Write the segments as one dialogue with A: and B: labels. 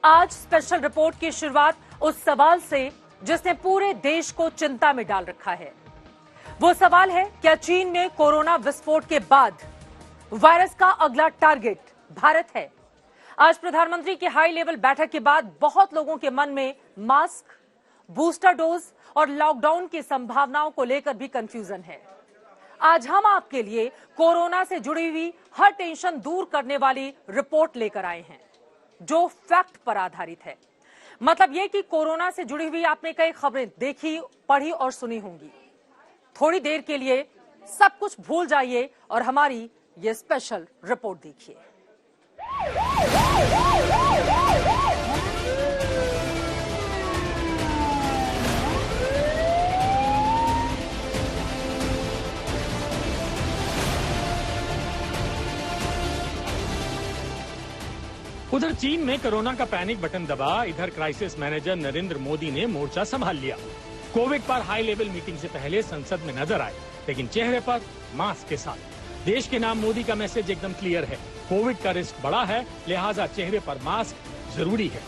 A: आज special report की शुरुआत उस सवाल से जिसने पूरे देश को चिंता में डाल रखा है। वो सवाल है, क्या चीन में कोरोना विस्फोट के बाद वायरस का अगला टारगेट भारत है? आज प्रधानमंत्री की हाई लेवल बैठक के बाद बहुत लोगों के मन में मास्क, बूस्टर डोज और लॉकडाउन की संभावनाओं को लेकर भी कंफ्यूजन है। आज हम आपके लिए कोरोना से जुड़ी हुई हर टेंशन दूर करने वाली रिपोर्ट लेकर आए हैं, जो फैक्ट पर आधारित है। मतलब ये कि कोरोना से जुड़ी हुई आपने कई खबरें देखी, पढ़ी और सुनी होंगी। थोड़ी देर के लिए सब कुछ भूल जाइए और हमारी ये स्पेशल रिपोर्ट देखिए।
B: उधर चीन में कोरोना का पैनिक बटन दबा, इधर क्राइसिस मैनेजर नरेंद्र मोदी ने मोर्चा संभाल लिया। कोविड पर हाई लेवल मीटिंग से पहले संसद में नजर आए, लेकिन चेहरे पर मास्क के साथ। देश के नाम मोदी का मैसेज एकदम क्लियर है, कोविड का रिस्क बड़ा है, लिहाजा चेहरे पर मास्क जरूरी है।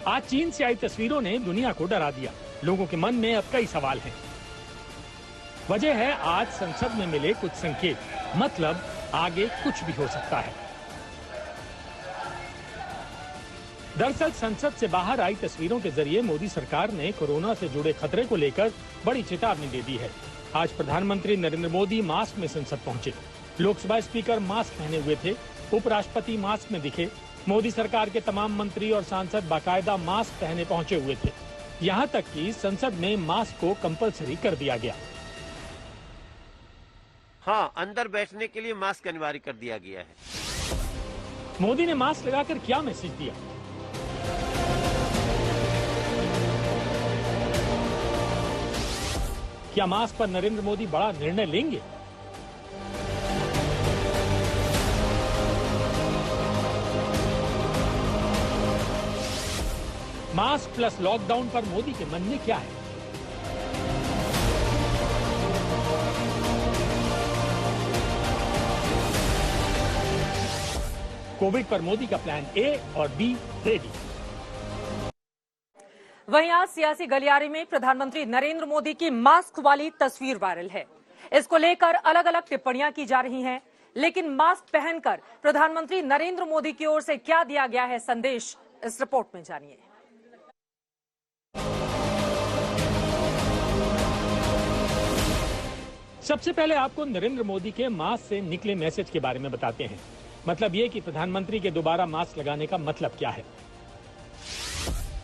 B: आज चीन से आई तस्वीरों ने दुनिया को डरा दिया। लोगों के मन में अब कई सवाल हैं। वजह है आज संसद में मिले कुछ संकेत, मतलब आगे कुछ भी हो सकता है। दरअसल संसद से बाहर आई तस्वीरों के जरिए मोदी सरकार ने कोरोना से जुड़े खतरे को लेकर बड़ी चेतावनी दे दी है। आज प्रधानमंत्री नरेंद्र मोदी मास्क में संसद पहुंचे। लोकसभा स्पीकर मास्क पहने हुए थे, उपराष्ट्रपति मास्क में दिखे। मोदी सरकार के तमाम मंत्री और सांसद बाकायदा मास्क पहने पहुंचे हुए थे। यहाँ तक कि संसद में मास्क को कंपलसरी कर दिया गया।
C: हाँ, अंदर बैठने के लिए मास्क अनिवार्य कर दिया गया है।
B: मोदी ने मास्क लगाकर क्या मैसेज दिया? क्या मास्क पर नरेंद्र मोदी बड़ा निर्णय लेंगे? मास्क प्लस लॉकडाउन पर मोदी के मन में क्या है? कोविड पर मोदी का प्लान ए और बी रेडी।
A: वहीं आज सियासी गलियारे में प्रधानमंत्री नरेंद्र मोदी की मास्क वाली तस्वीर वायरल है। इसको लेकर अलग अलग टिप्पणियां की जा रही हैं, लेकिन मास्क पहनकर प्रधानमंत्री नरेंद्र मोदी की ओर से क्या दिया गया है संदेश, इस रिपोर्ट में जानिए।
B: सबसे पहले आपको नरेंद्र मोदी के मास्क से निकले मैसेज के बारे में बताते हैं। मतलब ये कि प्रधानमंत्री के दोबारा मास्क लगाने का मतलब क्या है।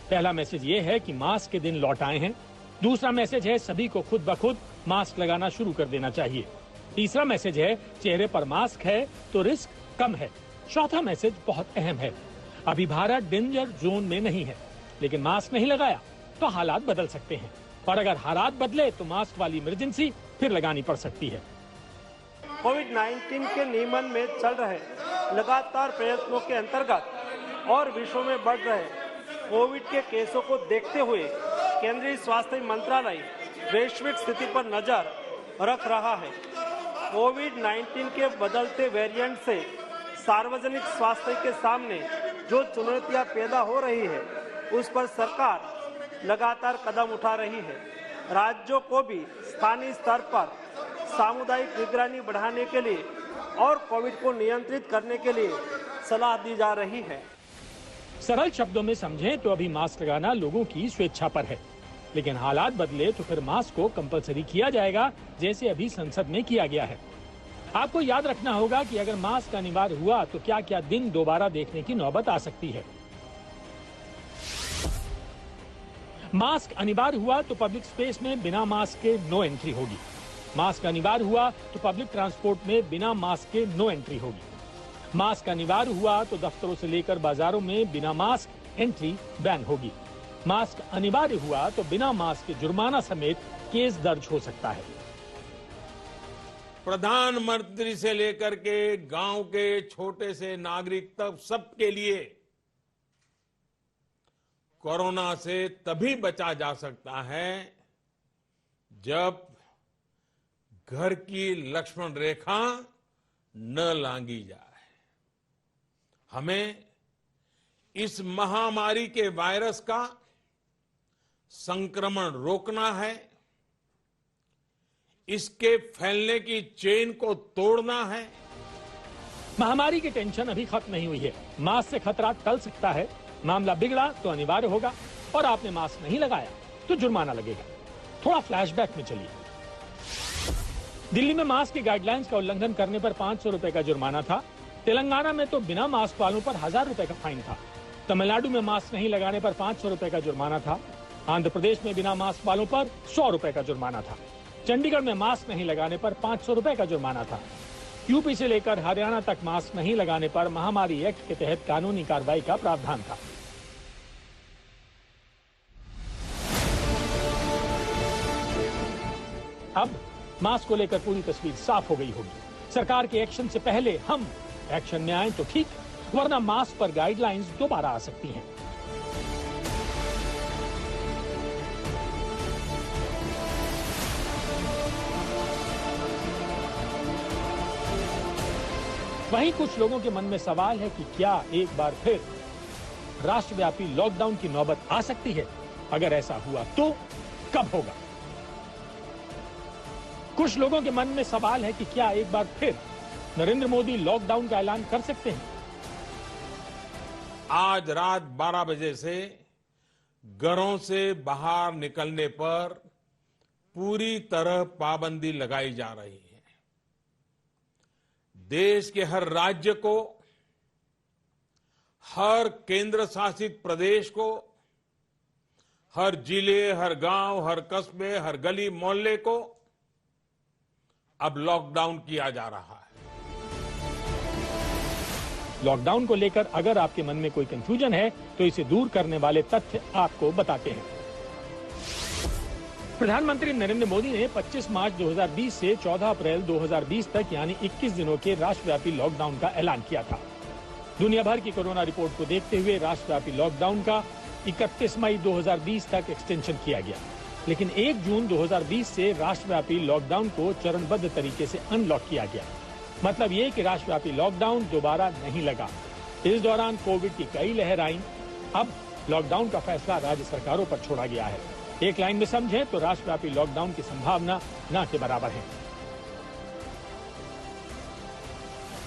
B: पहला मैसेज ये है कि मास्क के दिन लौट आए हैं। दूसरा मैसेज है सभी को खुद ब खुद मास्क लगाना शुरू कर देना चाहिए। तीसरा मैसेज है चेहरे पर मास्क है तो रिस्क कम है। चौथा मैसेज बहुत अहम है, अभी भारत डेंजर जोन में नहीं है, लेकिन मास्क नहीं लगाया तो हालात बदल सकते हैं, और अगर हालात बदले तो मास्क वाली इमरजेंसी फिर लगानी पड़ सकती है।
D: कोविड-19 के नियमन में चल रहे लगातार प्रयत्नों के अंतर्गत और विश्व में बढ़ रहे कोविड के केसों को देखते हुए केंद्रीय स्वास्थ्य मंत्रालय वैश्विक स्थिति पर नजर रख रहा है। कोविड-19 के बदलते वेरिएंट से सार्वजनिक स्वास्थ्य के सामने जो चुनौतियां पैदा हो रही है, उस पर सरकार लगातार कदम उठा रही है। राज्यों को भी स्थानीय स्तर पर सामुदायिक निगरानी बढ़ाने के लिए और कोविड को नियंत्रित करने के लिए सलाह दी जा रही है।
B: सरल शब्दों में समझें तो अभी मास्क लगाना लोगों की स्वेच्छा पर है, लेकिन हालात बदले तो फिर मास्क को कंपलसरी किया जाएगा, जैसे अभी संसद में किया गया है। आपको याद रखना होगा कि अगर मास्क अनिवार्य हुआ तो क्या क्या दिन दोबारा देखने की नौबत आ सकती है। मास्क अनिवार्य हुआ तो पब्लिक स्पेस में बिना मास्क के नो एंट्री होगी। मास्क अनिवार्य हुआ तो पब्लिक ट्रांसपोर्ट में बिना मास्क के नो एंट्री होगी। मास्क अनिवार्य हुआ तो दफ्तरों से लेकर बाजारों में बिना मास्क एंट्री बैन होगी। मास्क अनिवार्य हुआ तो बिना मास्क के जुर्माना समेत केस दर्ज हो सकता है।
E: प्रधानमंत्री से लेकर के गांव के छोटे से नागरिक तक सबके लिए कोरोना से तभी बचा जा सकता है जब घर की लक्ष्मण रेखा न लांघी जाए। हमें इस महामारी के वायरस का संक्रमण रोकना है, इसके फैलने की चेन को तोड़ना है।
B: महामारी की टेंशन अभी खत्म नहीं हुई है। मास्क से खतरा टल सकता है। मामला बिगड़ा तो अनिवार्य होगा और आपने मास्क नहीं लगाया तो जुर्माना लगेगा। थोड़ा फ्लैशबैक में चलिए। दिल्ली में मास्क की गाइडलाइंस का उल्लंघन करने पर 500 रुपए का जुर्माना था। तेलंगाना में तो बिना मास्क वालों पर 1000 रुपए का फाइन था। तमिलनाडु में मास्क नहीं लगाने पर 500 रुपए का जुर्माना था। आंध्र प्रदेश में बिना मास्क वालों पर 100 रुपए का जुर्माना था। चंडीगढ़ में मास्क नहीं लगाने पर 500 रुपए का जुर्माना था। यूपी से लेकर हरियाणा तक मास्क नहीं लगाने पर महामारी एक्ट के तहत कानूनी कार्रवाई का प्रावधान था। अब मास्क को लेकर पूरी तस्वीर साफ हो गई होगी। सरकार के एक्शन से पहले हम एक्शन में आए तो ठीक, वरना मास्क पर गाइडलाइंस दोबारा आ सकती हैं। वहीं कुछ लोगों के मन में सवाल है कि क्या एक बार फिर राष्ट्रव्यापी लॉकडाउन की नौबत आ सकती है? अगर ऐसा हुआ तो कब होगा? कुछ लोगों के मन में सवाल है कि क्या एक बार फिर नरेंद्र मोदी लॉकडाउन का ऐलान कर सकते हैं?
E: आज रात 12 बजे से घरों से बाहर निकलने पर पूरी तरह पाबंदी लगाई जा रही है। देश के हर राज्य को, हर केंद्र शासित प्रदेश को, हर जिले, हर गांव, हर कस्बे, हर गली मोहल्ले को अब लॉकडाउन किया जा रहा है।
B: लॉकडाउन को लेकर अगर आपके मन में कोई कंफ्यूजन है तो इसे दूर करने वाले तथ्य आपको बताते हैं। प्रधानमंत्री नरेंद्र मोदी ने 25 मार्च 2020 से 14 अप्रैल 2020 तक यानी 21 दिनों के राष्ट्रव्यापी लॉकडाउन का ऐलान किया था। दुनिया भर की कोरोना रिपोर्ट को देखते हुए राष्ट्रव्यापी लॉकडाउन का 31 मई 2020 तक एक्सटेंशन किया गया, लेकिन 1 जून 2020 से राष्ट्रव्यापी लॉकडाउन को चरणबद्ध तरीके से अनलॉक किया गया। मतलब ये कि राष्ट्रव्यापी लॉकडाउन दोबारा नहीं लगा। इस दौरान कोविड की कई लहर आई। अब लॉकडाउन का फैसला राज्य सरकारों पर छोड़ा गया है। एक लाइन में समझें तो राष्ट्रव्यापी लॉकडाउन की संभावना न के बराबर है।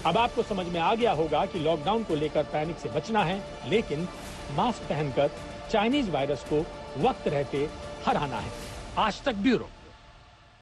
B: अब आपको समझ में आ गया होगा कि लॉकडाउन को लेकर पैनिक से बचना है, लेकिन मास्क पहनकर चाइनीज वायरस को वक्त रहते हराना है। आज तक ब्यूरो।